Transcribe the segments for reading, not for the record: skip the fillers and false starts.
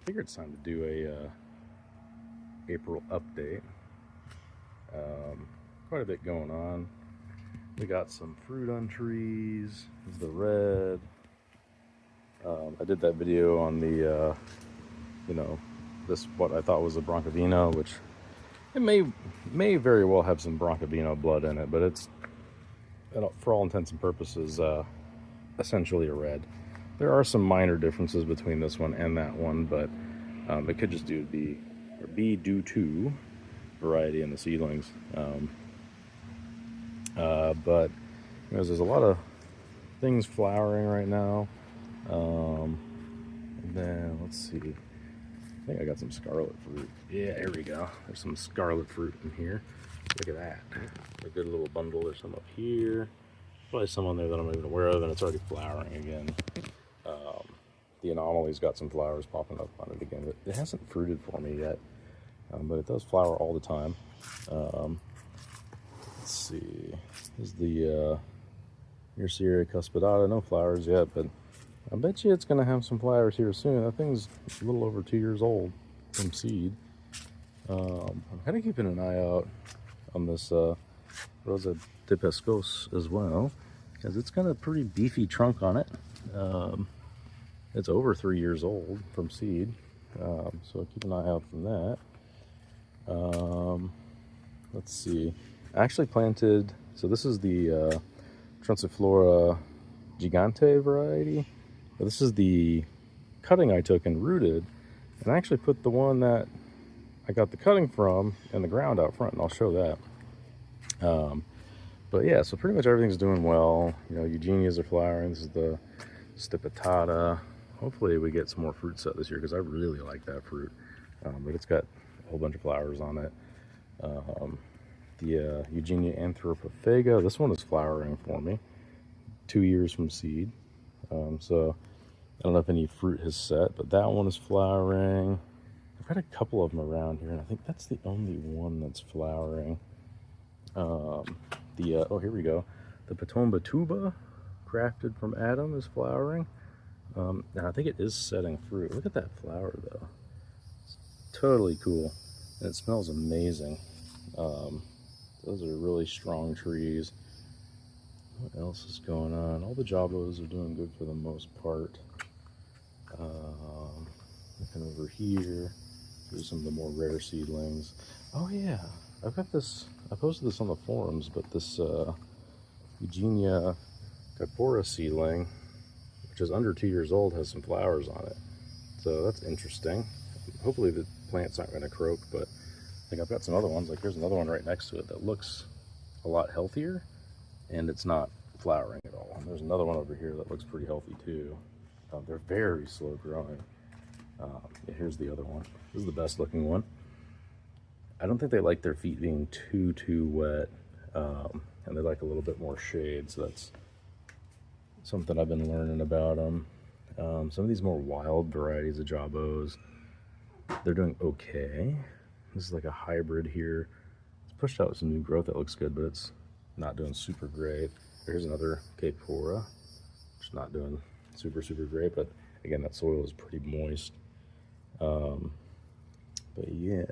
figured it's time to do a April update. Quite a bit going on. We got some fruit on trees. The red. I did that video on the, this what I thought was a Broncovino, which it may very well have some Broncovino blood in it, but it's, for all intents and purposes, essentially a red. There are some minor differences between this one and that one, but it could just be due to variety in the seedlings. But there's a lot of things flowering right now. And then let's see. I think I got some scarlet fruit. Yeah, there we go. There's some scarlet fruit in here. Look at that. A good little bundle. There's some up here. Probably some on there that I'm not even aware of, and it's already flowering again. The Anomaly's got some flowers popping up on it again. It hasn't fruited for me yet, but it does flower all the time. Let's see. This is the Nerceria cuspidata. No flowers yet, but I bet you it's going to have some flowers here soon. That thing's a little over 2 years old from seed. I'm kind of keeping an eye out on this Rosa de Pescos as well, because it's got a pretty beefy trunk on it. It's over 3 years old from seed, so keep an eye out from that. Let's see. I actually planted, so this is the Trunciflora Gigante variety. This is the cutting I took and rooted, and I actually put the one that I got the cutting from in the ground out front, and I'll show that. But yeah, so pretty much everything's doing well. Eugenias are flowering. This is the Stipitata. Hopefully we get some more fruit set this year, because I really like that fruit. But it's got a whole bunch of flowers on it. The Eugenia anthropophaga, this one is flowering for me. 2 years from seed. So I don't know if any fruit has set, but that one is flowering. I've got a couple of them around here, and I think that's the only one that's flowering. Oh, here we go. The Patomba tuba, crafted from Adam, is flowering. And I think it is setting fruit. Look at that flower, though. It's totally cool. And it smells amazing. Those are really strong trees. What else is going on? All the Jabos are doing good for the most part. Looking over here, there's some of the more rare seedlings. Oh yeah, I've got this, I posted this on the forums, but this Eugenia Kypora seedling, which is under 2 years old, has some flowers on it. So that's interesting. Hopefully the plant's not going to croak, but I think I've got some other ones. Like here's another one right next to it that looks a lot healthier, and it's not flowering at all. And there's another one over here that looks pretty healthy too. They're very slow growing. Yeah, here's the other one. This is the best looking one. I don't think they like their feet being too wet, and they like a little bit more shade, so that's something I've been learning about them. Some of these more wild varieties of Jabos, they're doing okay. This is like a hybrid here. It's pushed out some new growth that looks good, but it's not doing super great. Here's another Kypora, which is not doing super great, but again, that soil is pretty moist. But yeah,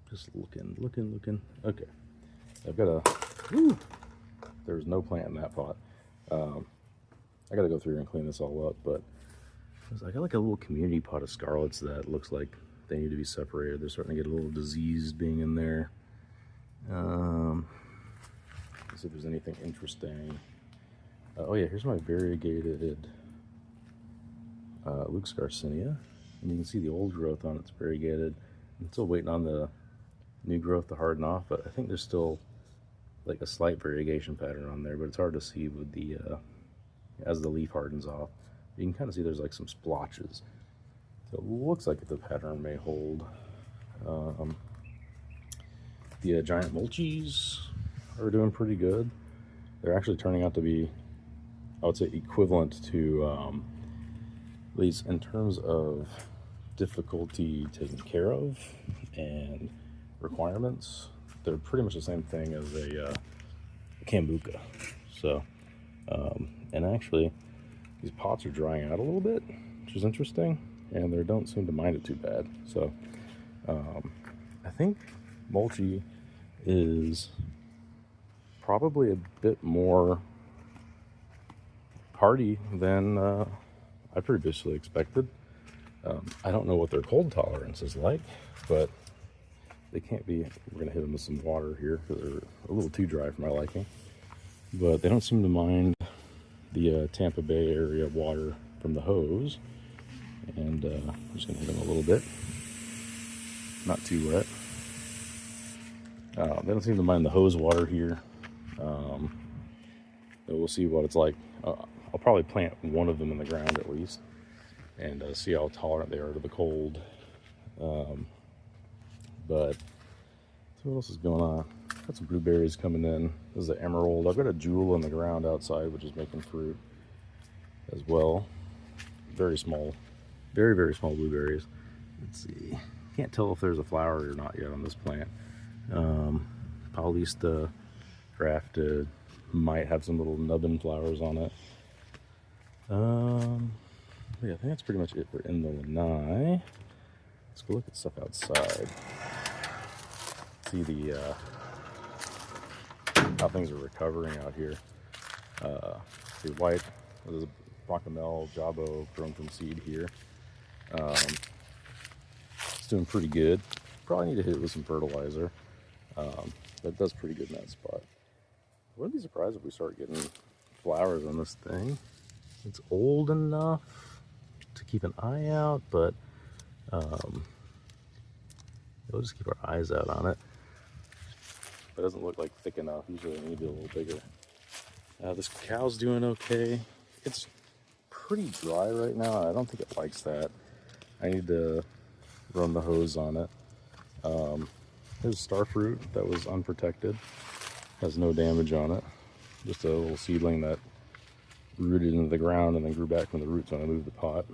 just looking. Okay, I've got there's no plant in that pot. I gotta go through and clean this all up, but I got like a little community pot of scarlets that looks like they need to be separated. They're starting to get a little disease being in there. Let's see if there's anything interesting. Oh yeah, here's my variegated Luke's Garcinia, and you can see the old growth on it's variegated. I'm still waiting on the new growth to harden off, but I think there's still like a slight variegation pattern on there, but it's hard to see with the as the leaf hardens off. You can kind of see there's like some splotches, so it looks like the pattern may hold. The giant mulchies are doing pretty good. They're actually turning out to be, I would say, equivalent to, at least in terms of difficulty taken care of and requirements, they're pretty much the same thing as a Cambuca. So, and actually, these pots are drying out a little bit, which is interesting, and they don't seem to mind it too bad. So I think Mulchy is probably a bit more hardy than I previously expected. I don't know what their cold tolerance is like, but they can't be. We're going to hit them with some water here because they're a little too dry for my liking. But they don't seem to mind the Tampa Bay area water from the hose. And I'm just going to hit them a little bit. Not too wet. They don't seem to mind the hose water here. But we'll see what it's like. I'll probably plant one of them in the ground at least, and see how tolerant they are to the cold. But so what else is going on? Got some blueberries coming in. This is the emerald. I've got a jewel in the ground outside, which is making fruit as well. Very small, very, very small blueberries. Let's see. Can't tell if there's a flower or not yet on this plant. Paulista grafted, might have some little nubbin flowers on it. Yeah, I think that's pretty much it for in the lanai. Let's go look at stuff outside. See the how things are recovering out here. The white, this is a Brochamel Jabo grown from seed here. It's doing pretty good. Probably need to hit it with some fertilizer. But it does pretty good in that spot. I wouldn't be surprised if we start getting flowers on this thing. It's old enough to keep an eye out, but we'll just keep our eyes out on it. But it doesn't look like thick enough. Usually they need to be a little bigger. This cow's doing okay. It's pretty dry right now. I don't think it likes that. I need to run the hose on it. There's starfruit that was unprotected. Has no damage on it. Just a little seedling that rooted into the ground and then grew back from the roots when I moved the pot.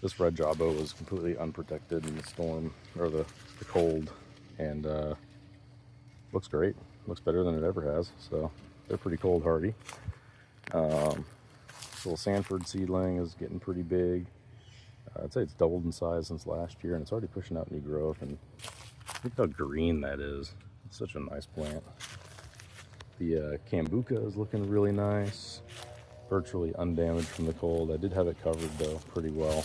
This red Jabo was completely unprotected in the storm, or the cold, and looks great. Looks better than it ever has, so they're pretty cold hardy. This little Sanford seedling is getting pretty big. I'd say it's doubled in size since last year, and it's already pushing out new growth, and look how green that is. It's such a nice plant. The Cambuca is looking really nice, virtually undamaged from the cold. I did have it covered though pretty well.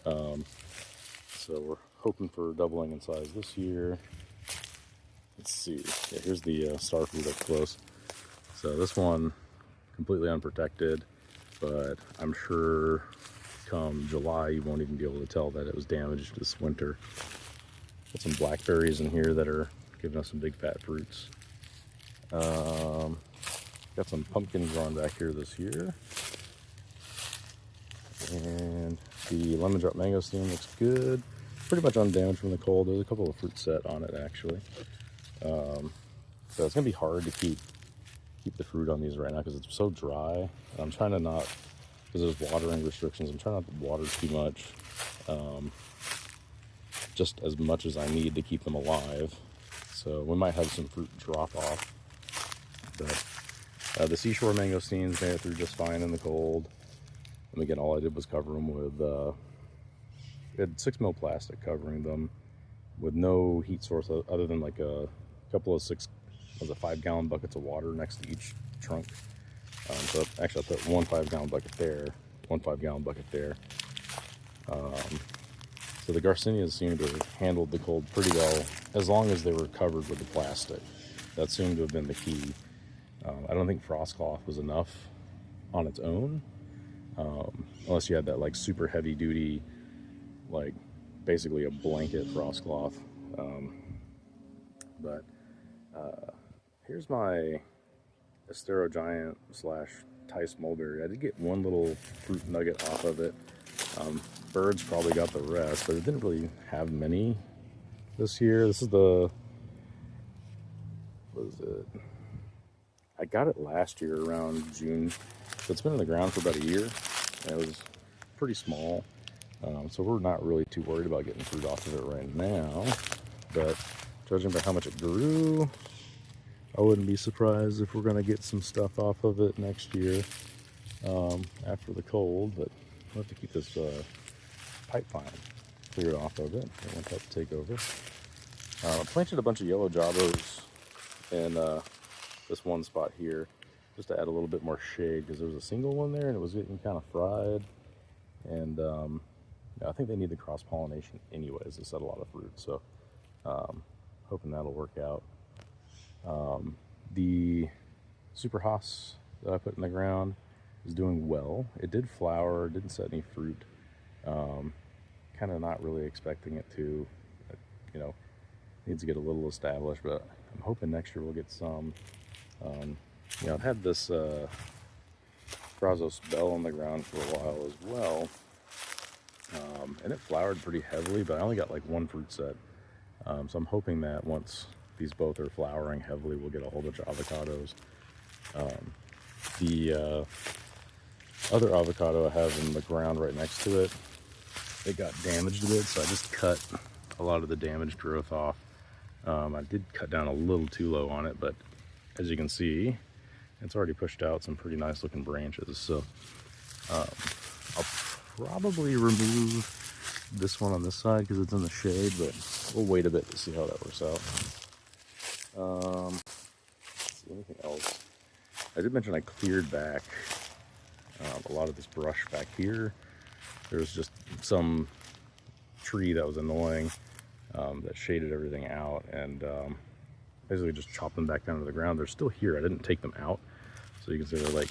So we're hoping for doubling in size this year. Let's see. Yeah, here's the starfruit up close. So this one completely unprotected, but I'm sure come July you won't even be able to tell that it was damaged this winter. Got some blackberries in here that are giving us some big fat fruits. Got some pumpkins growing back here this year. And the lemon drop mangosteen looks good. Pretty much undamaged from the cold. There's a couple of fruit set on it actually. So it's gonna be hard to keep the fruit on these right now because it's so dry. I'm trying to not, because there's watering restrictions, I'm trying not to water too much. Just as much as I need to keep them alive. So we might have some fruit drop off. But the seashore mangosteens made it through just fine in the cold. And again, all I did was cover them with, we had 6 mil plastic covering them with no heat source other than like a couple of 5-gallon buckets of water next to each trunk. So actually I put 1 5-gallon bucket there, 1 5-gallon bucket there. So the Garcinias seemed to have handled the cold pretty well as long as they were covered with the plastic. That seemed to have been the key. I don't think frost cloth was enough on its own, unless you had that like super heavy duty, like basically a blanket frost cloth. But here's my Estero Giant / Tice Mulberry. I did get one little fruit nugget off of it. Birds probably got the rest, but it didn't really have many this year. This is the, what is it? I got it last year around June. So it's been in the ground for about a year, and it was pretty small. So we're not really too worried about getting fruit off of it right now. But judging by how much it grew, I wouldn't be surprised if we're gonna get some stuff off of it next year. after the cold, but we'll have to keep this pipeline cleared off of it. I want that to take over. I planted a bunch of yellow jabos in this one spot here just to add a little bit more shade, because there was a single one there and it was getting kind of fried. And yeah, I think they need the cross pollination anyways to set a lot of fruit, so hoping that'll work out. The Super Haas that I put in the ground is doing well. It did flower, didn't set any fruit. Kind of not really expecting it to. You know, needs to get a little established, but I'm hoping next year we'll get some. You know, I've had this Brazos Bell on the ground for a while as well, and it flowered pretty heavily, but I only got like one fruit set. So I'm hoping that once these both are flowering heavily, we'll get a whole bunch of avocados. The other avocado I have in the ground right next to it, it got damaged a bit, so I just cut a lot of the damaged growth off. I did cut down a little too low on it, but as you can see, it's already pushed out some pretty nice looking branches. So I'll probably remove this one on this side because it's in the shade, but we'll wait a bit to see how that works out. Let's see, anything else? I did mention I cleared back a lot of this brush back here. There was just some tree that was annoying that shaded everything out, and basically just chopped them back down to the ground. They're still here. I didn't take them out, so you can see they're like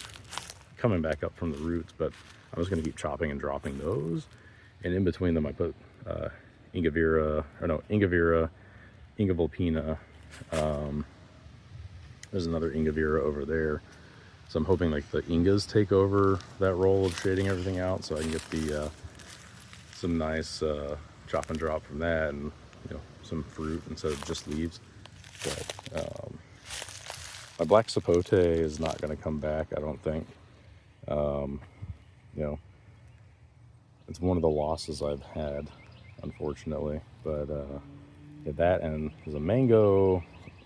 coming back up from the roots, but I'm just going to keep chopping and dropping those. And in between them I put Ingavira, Ingavulpina. There's another Ingavira over there. So I'm hoping like the Ingas take over that role of shading everything out, so I can get the some nice chop and drop from that, and you know, some fruit instead of just leaves. But my black sapote is not going to come back, I don't think. You know, it's one of the losses I've had, unfortunately. But yeah, that, and there's a mango,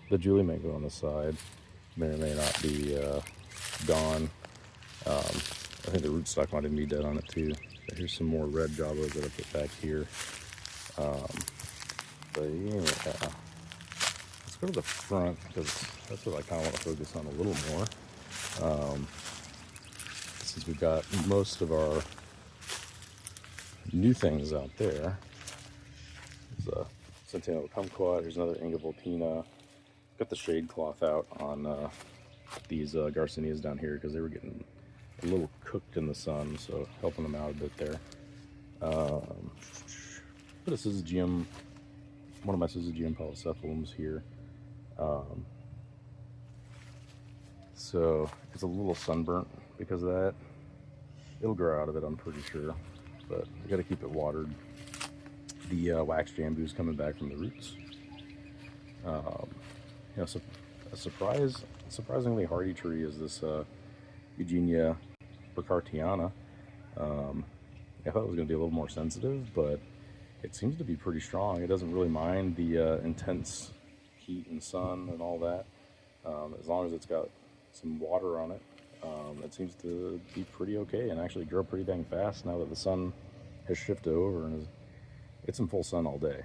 the Julie mango on the side, may or may not be gone. I think the rootstock might even be dead on it too. But here's some more red jabos that I put back here. But yeah, let's go to the front because that's what I kind of want to focus on a little more. Since we've got most of our new things out there. There's a Centennial Kumquat, here's another Ingavulpina. Got the shade cloth out on these Garcinias down here because they were getting a little cooked in the sun, so helping them out a bit there. This is one of my Syzygium polycephalums here. So it's a little sunburnt because of that. It'll grow out of it, I'm pretty sure, but I got to keep it watered. The wax jambu's coming back from the roots. You know, so a surprisingly hardy tree is this Eugenia burkhartiana. I thought it was going to be a little more sensitive, but it seems to be pretty strong. It doesn't really mind the intense heat and sun and all that. As long as it's got some water on it, it seems to be pretty okay and actually grow pretty dang fast now that the sun has shifted over and it's in full sun all day.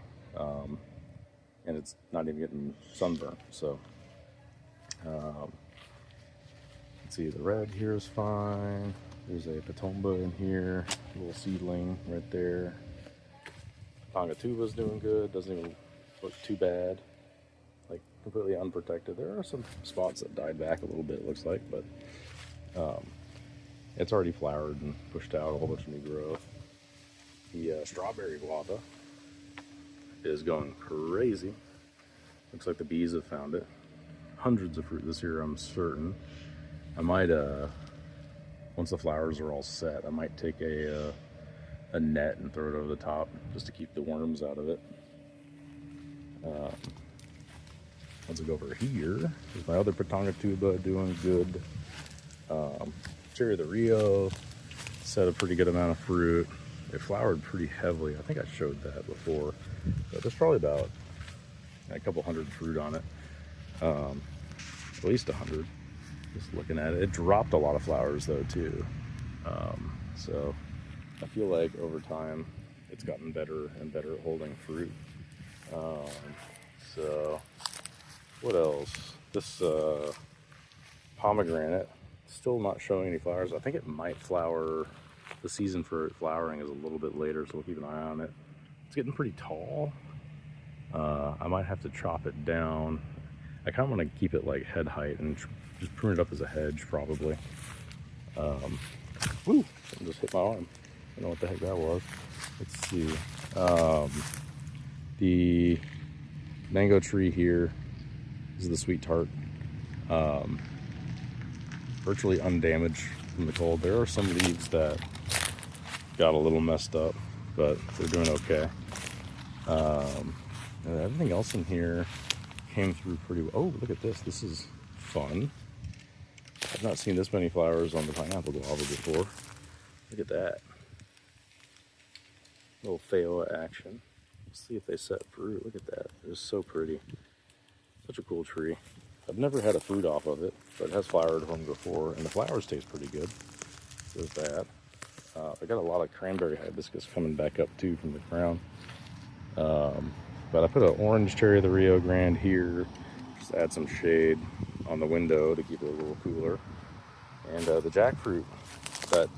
And it's not even getting sunburnt. So let's see, the red here is fine. There's a Patomba in here, a little seedling right there. Pongatuba's doing good, doesn't even look too bad, like completely unprotected. There are some spots that died back a little bit, it looks like, but it's already flowered and pushed out a whole bunch of new growth. The strawberry guava is going crazy. Looks like the bees have found it. Hundreds of fruit this year, I'm certain. I might, once the flowers are all set, I might take a net and throw it over the top just to keep the worms out of it. Let's go over here. There's my other Pongatuba doing good. Cherry of the Rio set a pretty good amount of fruit. It flowered pretty heavily. I think I showed that before. But there's probably about a couple hundred fruit on it. At least 100. Just looking at it. It dropped a lot of flowers though too. So I feel like over time it's gotten better and better at holding fruit. So what else? This pomegranate, still not showing any flowers. I think it might flower. The season for it flowering is a little bit later, so we'll keep an eye on it. It's getting pretty tall. I might have to chop it down. I kind of want to keep it like head height and just prune it up as a hedge, probably. Woo! I just hit my arm. I don't know what the heck that was. Let's see. The mango tree here is the sweet tart. Virtually undamaged from the cold. There are some leaves that got a little messed up, but they're doing okay. And everything else in here came through pretty well. Oh, look at this. This is fun. I've not seen this many flowers on the pineapple guava before. Look at that. Little Phaeoa action. Let's see if they set fruit. Look at that. It's so pretty. Such a cool tree. I've never had a fruit off of it, but it has flowered home before, and the flowers taste pretty good. There's that. I got a lot of cranberry hibiscus coming back up too from the crown. But I put an orange cherry of the Rio Grande here, just add some shade on the window to keep it a little cooler. And the jackfruit that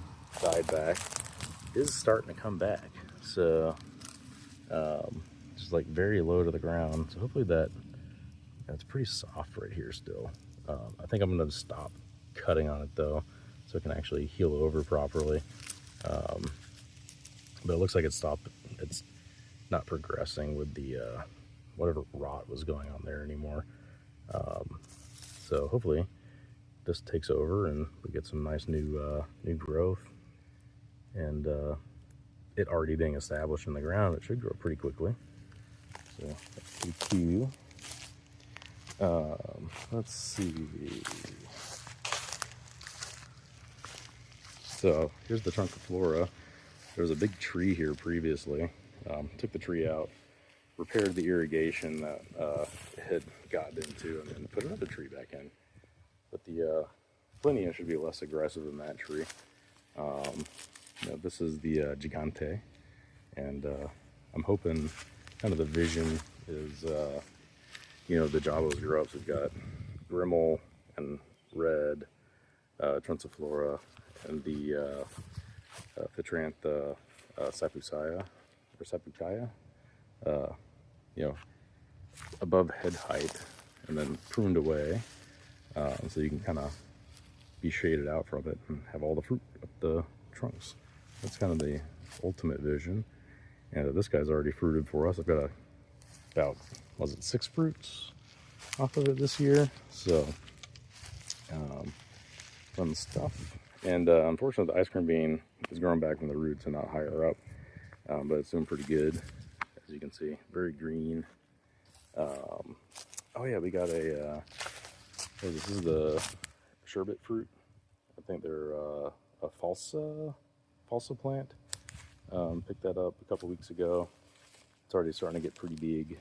died back is starting to come back. So just like very low to the ground. So hopefully that's pretty soft right here still. I think I'm gonna stop cutting on it though, so it can actually heal over properly. But it looks like it's not progressing with the whatever rot was going on there anymore. So hopefully this takes over and we get some nice new growth. And it already being established in the ground, it should grow pretty quickly. So that's pretty cool. Let's see. So here's the Trunciflora. There was a big tree here previously. Took the tree out, repaired the irrigation that it had gotten into, and then put another tree back in. But the Plinium should be less aggressive than that tree. This is the Gigante, and I'm hoping kind of the vision is, the Javos grow up. So we've got Grimmel and Red, Trunciflora, and the Phitrantha sapusaya, or sapukaya, above head height, and then pruned away, so you can kind of be shaded out from it and have all the fruit up the trunks. That's kind of the ultimate vision. And this guy's already fruited for us. I've got about, 6 fruits off of it this year. So, fun stuff. And unfortunately, the ice cream bean is growing back from the roots and not higher up. But it's doing pretty good, as you can see. Very green. Oh yeah, we got this is the sherbet fruit. I think they're a falsa plant. Picked that up a couple weeks ago. It's already starting to get pretty big.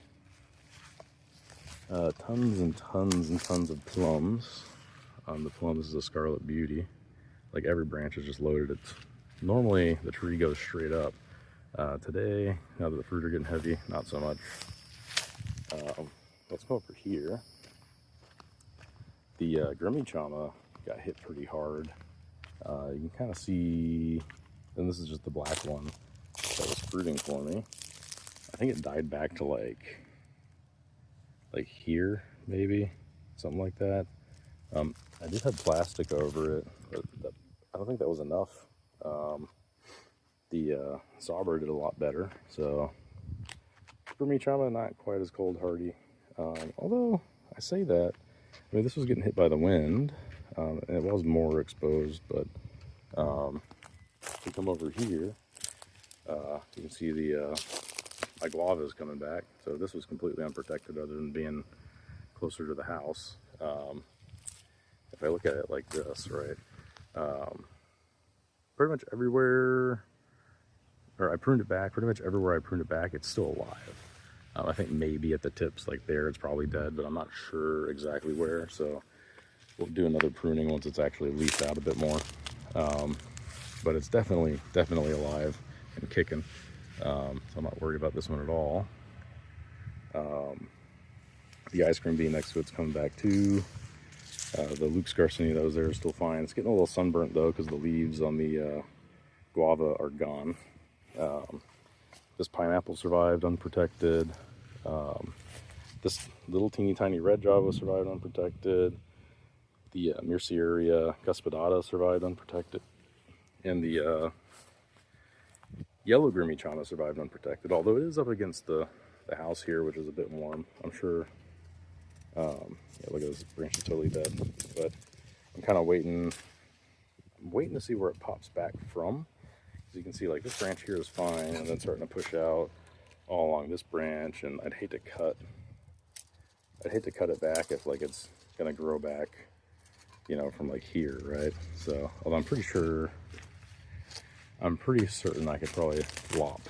Tons and tons and tons of plums. The plums is a Scarlet Beauty. Like every branch is just loaded. Normally the tree goes straight up. Today, now that the fruit are getting heavy, not so much. Let's go over here. The Grimmichama got hit pretty hard. You can kind of see, and this is just the black one that was fruiting for me. I think it died back to like here, maybe, something like that. I just had plastic over it, but I don't think that was enough. The Sauber did a lot better, so Grimmichama not quite as cold hardy. Although I say that, I mean, this was getting hit by the wind, and it was more exposed, but if you come over here, you can see my guava is coming back. So this was completely unprotected other than being closer to the house. If I look at it like this, right, pretty much everywhere, or I pruned it back, pretty much everywhere I pruned it back, it's still alive. I think maybe at the tips like there, it's probably dead, but I'm not sure exactly where. So we'll do another pruning once it's actually leafed out a bit more. but it's definitely alive and kicking. So I'm not worried about this one at all. The ice cream bean next to it's coming back too. The Luke's Garcinia that was there is still fine. It's getting a little sunburnt though because the leaves on the guava are gone. This pineapple survived unprotected. This little teeny tiny red java survived unprotected. The Myrcieria cuspidata survived unprotected. And the yellow Grimmichana survived unprotected, although it is up against the house here, which is a bit warm. I'm sure, yeah, look at this branch is totally dead. But I'm kind of waiting to see where it pops back from. As you can see, like this branch here is fine, and then starting to push out all along this branch, and I'd hate to cut it back if like it's gonna grow back, you know, from like here, right? So, although I'm pretty certain I could probably lop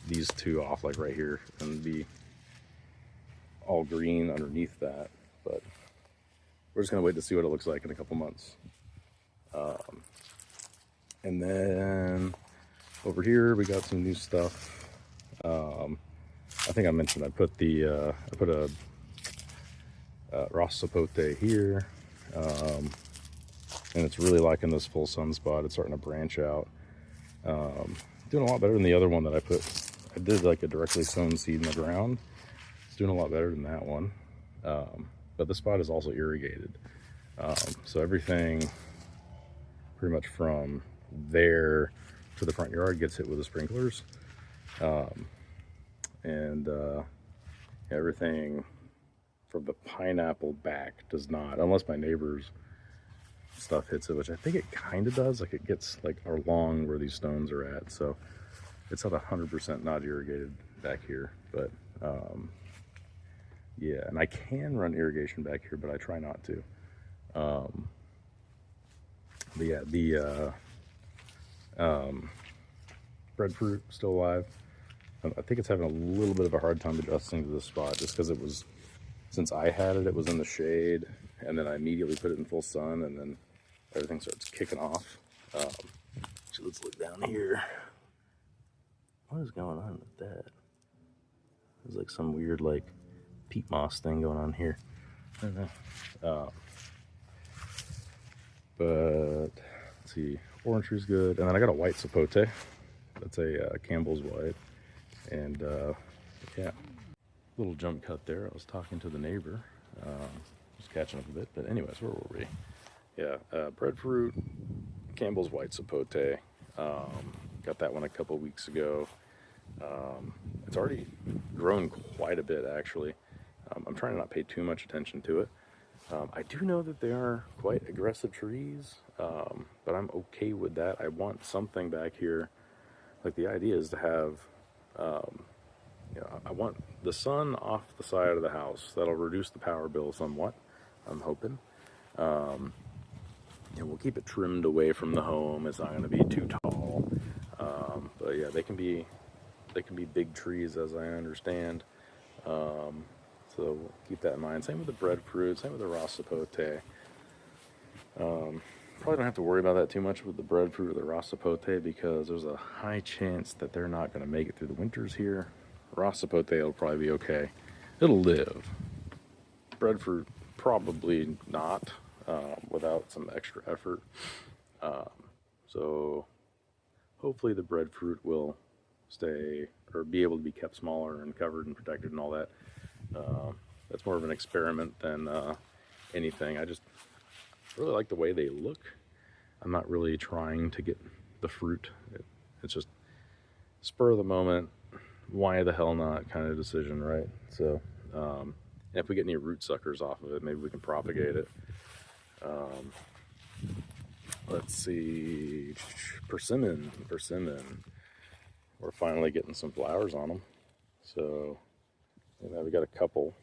these two off like right here and be all green underneath that, but we're just gonna wait to see what it looks like in a couple months. And then over here we got some new stuff. I think I mentioned I put a Ross Sapote here, and it's really liking this full sun spot. It's starting to branch out. Doing a lot better than the other one that I did like a directly sown seed in the ground. It's doing a lot better than that one. But the spot is also irrigated. So everything pretty much from there to the front yard gets hit with the sprinklers. Everything from the pineapple back does not, unless my neighbor's stuff hits it, which I think it kind of does. Like it gets like along where these stones are at, so it's not 100% not irrigated back here. But yeah, and I can run irrigation back here, but I try not to. But yeah, the breadfruit still alive. I think it's having a little bit of a hard time adjusting to this spot, just because it was, since I had it, it was in the shade, and then I immediately put it in full sun, and then everything starts kicking off. So let's look down here. What is going on with that? There's like some weird like peat moss thing going on here. I don't know. But let's see, orange tree's good, and then I got a white sapote. That's a Campbell's white, and yeah, little jump cut there. I was talking to the neighbor, just catching up a bit. But anyways, where were we? Yeah, breadfruit, Campbell's white sapote. Got that one a couple weeks ago. It's already grown quite a bit, actually. I'm trying to not pay too much attention to it. I do know that they are quite aggressive trees, but I'm okay with that. I want something back here. Like the idea is to have, you know, I want the sun off the side of the house. That'll reduce the power bill somewhat, I'm hoping. And we'll keep it trimmed away from the home. It's not going to be too tall. But yeah, they can be big trees, as I understand. So we'll keep that in mind. Same with the breadfruit, same with the Ross Sapote. Probably don't have to worry about that too much with the breadfruit or the Ross Sapote, because there's a high chance that they're not going to make it through the winters here. Ross Sapote will probably be okay. It'll live. Breadfruit, probably not, without some extra effort. So hopefully the breadfruit will stay, or be able to be kept smaller and covered and protected and all that. That's more of an experiment than anything. I just really like the way they look. I'm not really trying to get the fruit. It's just spur of the moment, why the hell not kind of decision, right? So, and if we get any root suckers off of it, maybe we can propagate it. Let's see, persimmon. We're finally getting some flowers on them. So, yeah, we got a couple.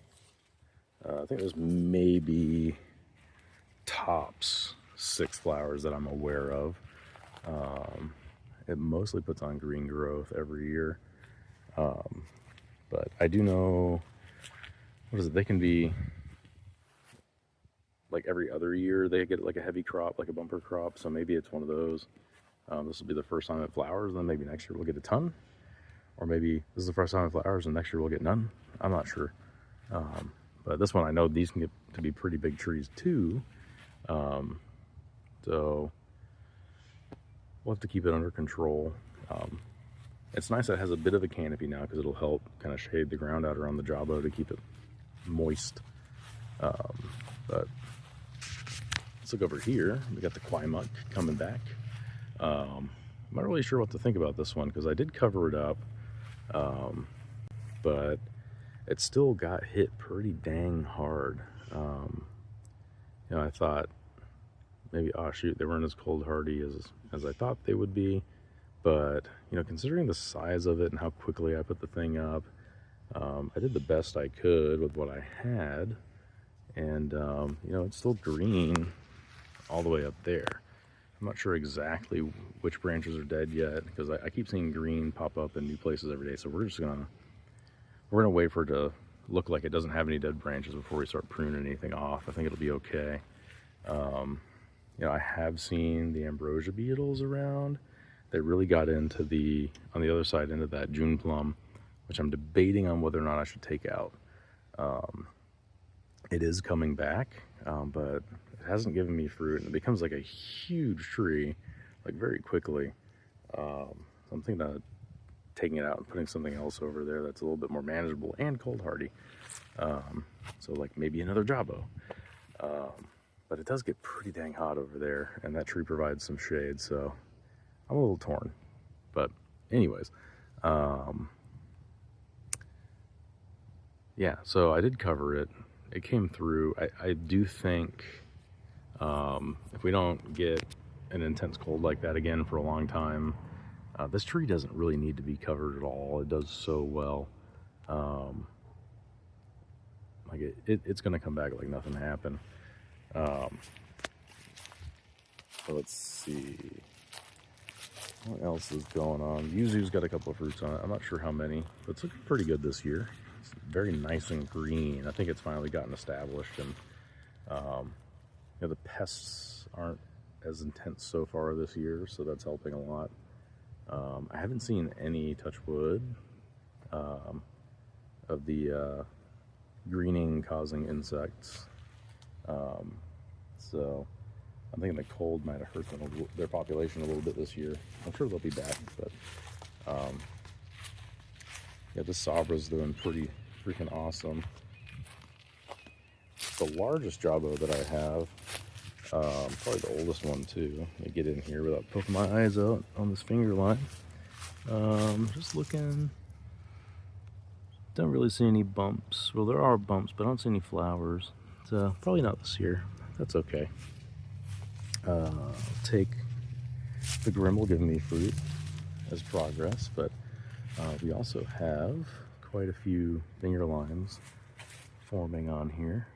I think there's maybe tops 6 flowers that I'm aware of. It mostly puts on green growth every year. But I do know, what is it? They can be like every other year they get like a heavy crop, like a bumper crop. So maybe it's one of those. This will be the first time it flowers, and then maybe next year we'll get a ton. Or maybe this is the first time it flowers and next year we'll get none. I'm not sure. But this one, I know these can get to be pretty big trees too. So we'll have to keep it under control. It's nice that it has a bit of a canopy now because it'll help kind of shade the ground out around the jawbo to keep it moist. But let's look over here. We got the Quaimuck coming back. I'm not really sure what to think about this one because I did cover it up, but it still got hit pretty dang hard. You know, I thought maybe, oh shoot, they weren't as cold hardy as I thought they would be. But, you know, considering the size of it and how quickly I put the thing up, I did the best I could with what I had. And, you know, it's still green all the way up there. I'm not sure exactly which branches are dead yet because I keep seeing green pop up in new places every day. So we're gonna wait for it to look like it doesn't have any dead branches before we start pruning anything off. I think it'll be okay. You know, I have seen the ambrosia beetles around. They really got into on the other side, into that June plum, which I'm debating on whether or not I should take out. It is coming back, but it hasn't given me fruit, and it becomes like a huge tree, like very quickly. So I'm thinking of taking it out and putting something else over there that's a little bit more manageable and cold hardy. So like maybe another jawbo. But it does get pretty dang hot over there, and that tree provides some shade, so I'm a little torn. But anyways, yeah, so I did cover it. It came through. I do think if we don't get an intense cold like that again for a long time, this tree doesn't really need to be covered at all. It does so well. Like it's gonna come back like nothing happened. So let's see what else is going on. Yuzu's got a couple of fruits on it. I'm not sure how many, but it's looking pretty good this year. It's very nice and green. I think it's finally gotten established, and you know, the pests aren't as intense so far this year, so that's helping a lot. I haven't seen any, touch wood, of the greening causing insects. So I'm thinking the cold might have hurt them, their population a little bit this year. I'm sure they'll be back, but yeah, this Sabra's doing pretty freaking awesome. The largest jawbo that I have, probably the oldest one too. Let me get in here without poking my eyes out on this finger line. Just looking. Don't really see any bumps. Well, there are bumps, but I don't see any flowers. So probably not this year. That's okay. Take the Grimble giving me fruit as progress, but we also have quite a few finger limes forming on here.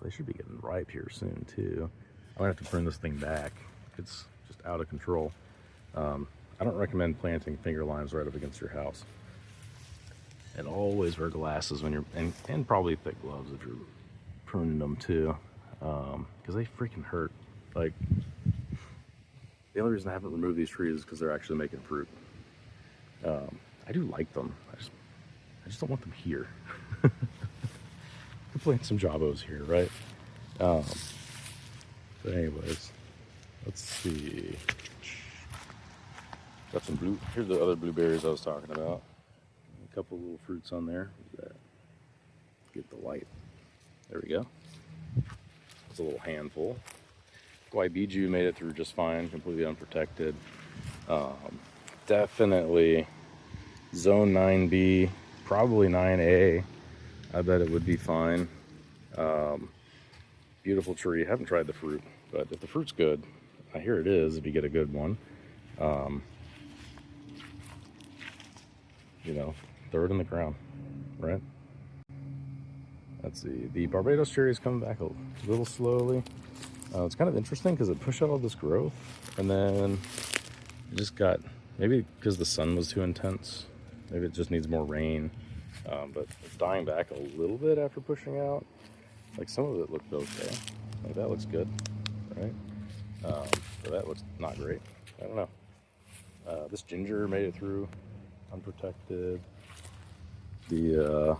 They should be getting ripe here soon too. I might have to prune this thing back. It's just out of control. I don't recommend planting finger limes right up against your house. And always wear glasses when you're, and probably thick gloves if you're pruning them too, because they freaking hurt. Like, the only reason I haven't removed these trees is because they're actually making fruit. I do like them. I just don't want them here. Could plant some jawbos here, right? But anyways, let's see. Got some blue. Here's the other blueberries I was talking about. A couple little fruits on there. Get the light. There we go. It's a little handful. Guaibiju made it through just fine, completely unprotected. Definitely zone 9B, probably 9A. I bet it would be fine. Beautiful tree. Haven't tried the fruit, but if the fruit's good, I hear it is if you get a good one. You know, throw it in the ground, right? Let's see. The Barbados cherry is coming back a little slowly. It's kind of interesting because it pushed out all this growth, and then it just got, maybe because the sun was too intense, maybe it just needs more rain, but it's dying back a little bit after pushing out. Like, some of it looked okay. Like, that looks good, right? But that looks not great. I don't know. This ginger made it through unprotected. The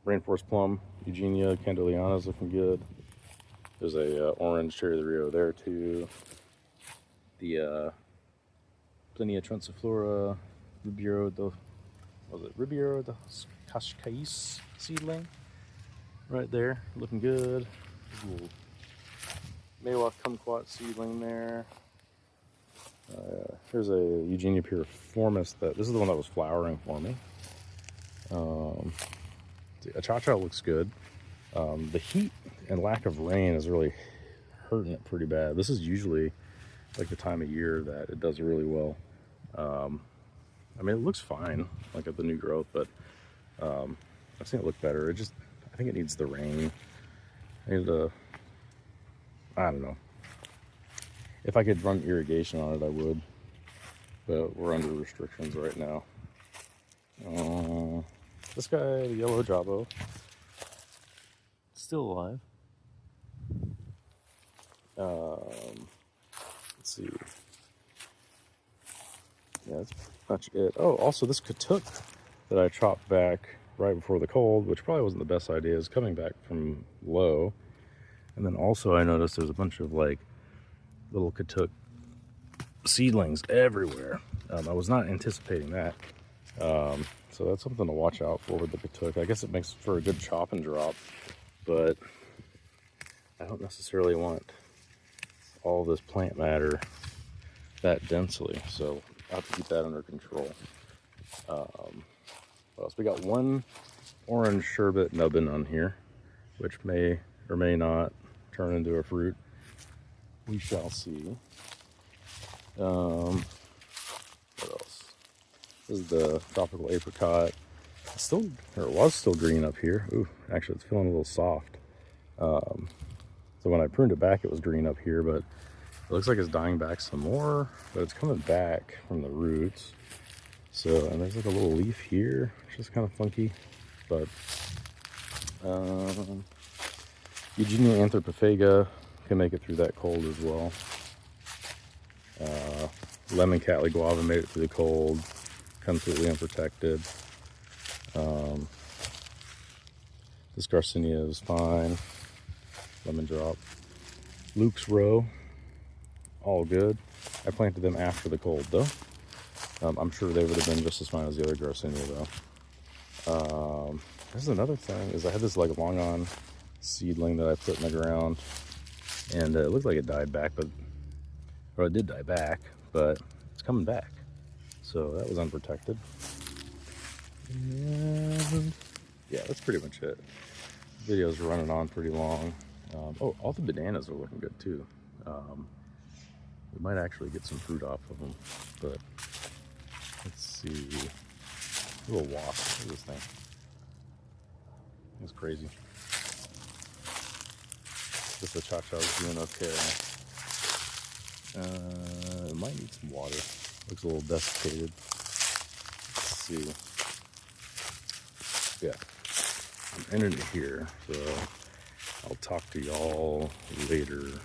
Rainforest Plum, Eugenia Candeliana is looking good. There's a orange Cherry of the Rio there too. The Plinia transiflora, Ribeiro de Cascais seedling right there, looking good. Little Maywalk kumquat seedling there. Here's a Eugenia piriformis this is the one that was flowering for me. The Achacha looks good. The heat and lack of rain is really hurting it pretty bad. This is usually like the time of year that it does really well. I mean, it looks fine, like at the new growth, but I've seen it look better. I think it needs the rain. I don't know. If I could run irrigation on it, I would, but we're under restrictions right now. This guy, the yellow Jabo, still alive. Let's see. Yeah, that's pretty much it. Oh, also this Katuk that I chopped back right before the cold, which probably wasn't the best idea, is coming back from low. And then also I noticed there's a bunch of like little Katuk seedlings everywhere. I was not anticipating that. So that's something to watch out for with the Katuk. I guess it makes for a good chop and drop, but I don't necessarily want all this plant matter that densely, so I have to keep that under control. What else? We got one orange sherbet nubbin on here, which may or may not turn into a fruit. We shall see. What else? This is the tropical apricot. It was still green up here. Ooh, actually it's feeling a little soft. So when I pruned it back, it was green up here, but it looks like it's dying back some more, but it's coming back from the roots. So, and there's like a little leaf here, which is kind of funky, but Eugenia anthropophaga can make it through that cold as well. Lemon Cattleya guava made it through the cold, completely unprotected. This Garcinia is fine. Lemon drop. Luke's Row, all good. I planted them after the cold though. I'm sure they would have been just as fine as the other Garcinia though. There's another thing, is I had this like long on seedling that I put in the ground, and it looked like it died back, or it did die back, but it's coming back. So that was unprotected. And yeah, that's pretty much it. The video's running on pretty long. Oh, all the bananas are looking good too. We might actually get some fruit off of them, but let's see. A little wasp. Look at this thing. It's crazy. This Achacha is doing okay. It might need some water. Looks a little desiccated. Let's see. Yeah, I'm ending it here, so I'll talk to y'all later.